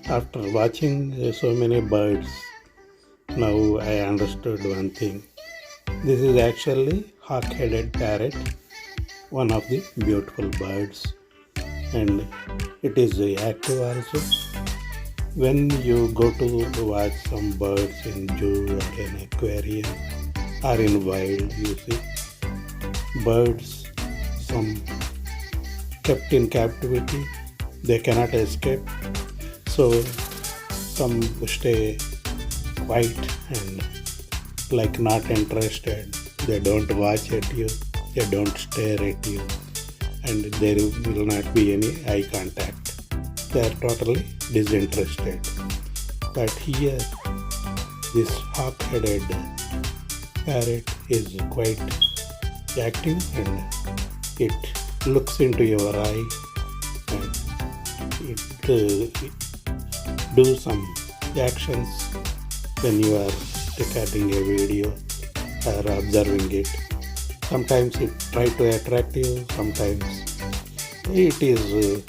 After watching so many birds, now I understood one thing. This is actually hawk-headed parrot, one of the beautiful birds, and it is active also. When you go to watch some birds in zoo or in aquarium or in wild, you see birds, some kept in captivity, they cannot escape. So some stay quiet and like not interested. They don't watch at you, they don't stare at you, and there will not be any eye contact. They are totally disinterested. But here, this hawk-headed parrot is quite active, and it looks into your eye, and it do some actions when you are recording a video or observing it. Sometimes it try to attract you, sometimes it is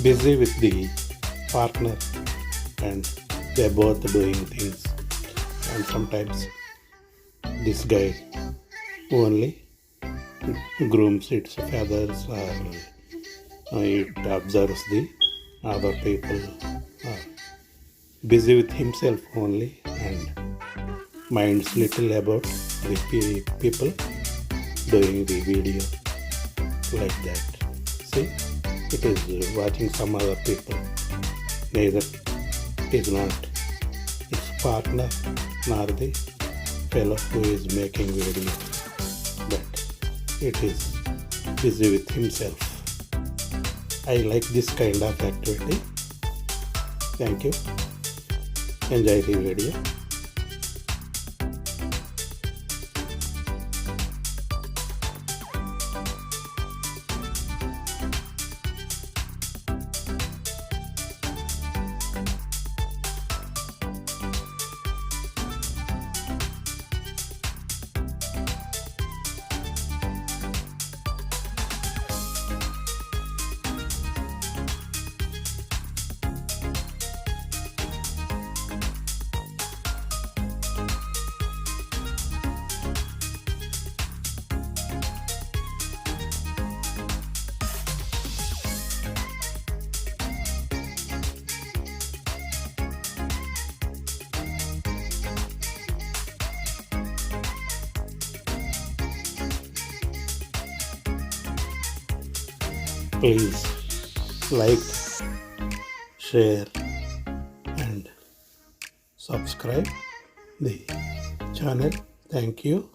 busy with the partner, and they both doing things. And sometimes this guy only grooms its feathers, or it observes the other people, busy with himself only, and minds little about the people doing the video like that. See, it is watching some other people. Neither it is not its partner nor the fellow who is making video, but it is busy with himself. I like this kind of activity. Thank you. Enjoy the video. Please like, share, and subscribe the channel. Thank you.